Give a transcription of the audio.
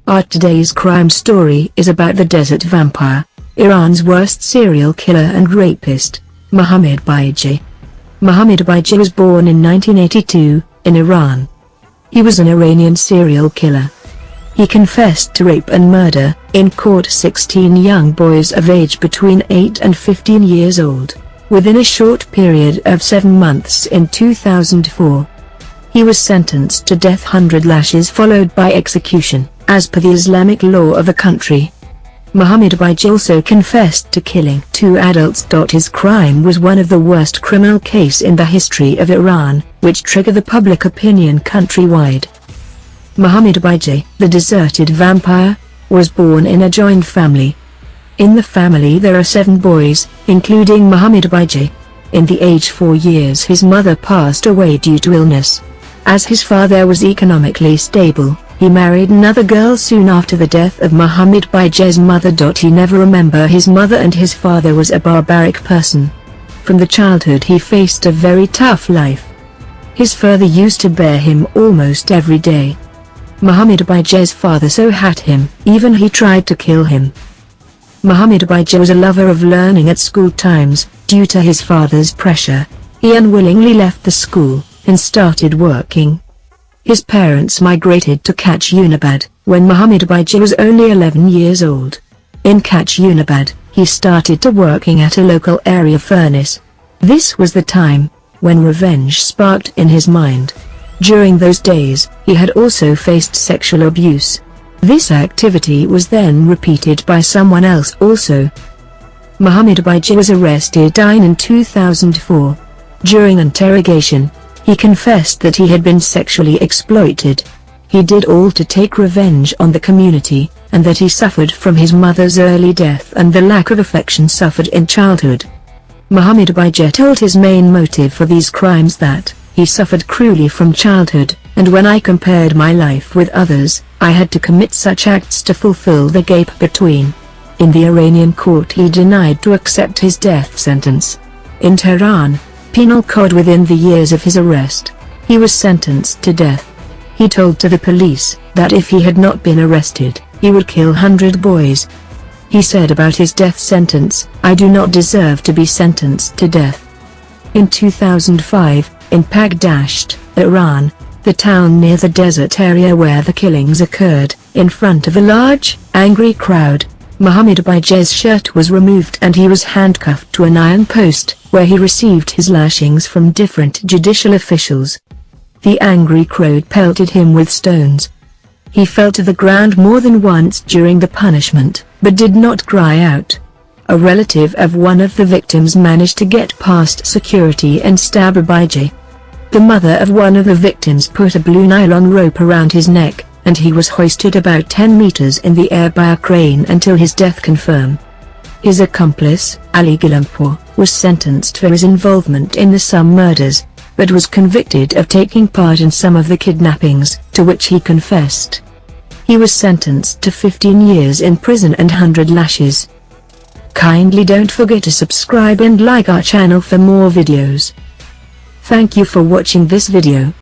Our today's crime story is about the desert vampire, Iran's worst serial killer and rapist, Mohammed Bijeh. Mohammed Bijeh was born in 1982, in Iran. He was an Iranian serial killer. He confessed to rape and murder, in court, 16 young boys of age between 8 and 15 years old, within a short period of 7 months in 2004. He was sentenced to death, 100 lashes followed by execution, as per the Islamic law of the country. Mohammed Bijeh also confessed to killing 2 adults. His crime was one of the worst criminal cases in the history of Iran, which triggered the public opinion countrywide. Mohammed Bijeh, the deserted vampire, was born in a joint family. In the family there are 7 boys, including Mohammed Bijeh. In the age 4 years his mother passed away due to illness. As his father was economically stable, he married another girl soon after the death of Mohammed Bijeh's mother. He never remembered his mother, and his father was a barbaric person. From the childhood he faced a very tough life. His father used to bear him almost every day. Mohammed Bijeh's father so hated him, even he tried to kill him. Mohammed Bijeh was a lover of learning at school times. Due to his father's pressure, he unwillingly left the school and started working. His parents migrated to Kachyunabad when Mohammed Bijeh was only 11 years old. In Kachyunabad, he started to working at a local area furnace. This was the time when revenge sparked in his mind. During those days, he had also faced sexual abuse. This activity was then repeated by someone else also. Mohammed Bijeh was arrested in 2004. During interrogation, he confessed that he had been sexually exploited. He did all to take revenge on the community, and that he suffered from his mother's early death and the lack of affection suffered in childhood. Mohammed Bijeh told his main motive for these crimes that he suffered cruelly from childhood, and when I compared my life with others, I had to commit such acts to fulfill the gap between. In the Iranian court he denied to accept his death sentence. In Tehran, penal code, within the years of his arrest, he was sentenced to death. He told to the police that if he had not been arrested, he would kill 100 boys. He said about his death sentence, "I do not deserve to be sentenced to death." In 2005, in Pagdasht, Iran, the town near the desert area where the killings occurred, in front of a large, angry crowd, Mohammed Bijeh's shirt was removed and he was handcuffed to an iron post, where he received his lashings from different judicial officials. The angry crowd pelted him with stones. He fell to the ground more than once during the punishment, but did not cry out. A relative of one of the victims managed to get past security and stab Bijeh. The mother of one of the victims put a blue nylon rope around his neck, and he was hoisted about 10 meters in the air by a crane until his death confirmed. His accomplice, Ali Gulampur, was sentenced for his involvement in the some murders, but was convicted of taking part in some of the kidnappings, to which he confessed. He was sentenced to 15 years in prison and 100 lashes. Kindly don't forget to subscribe and like our channel for more videos. Thank you for watching this video.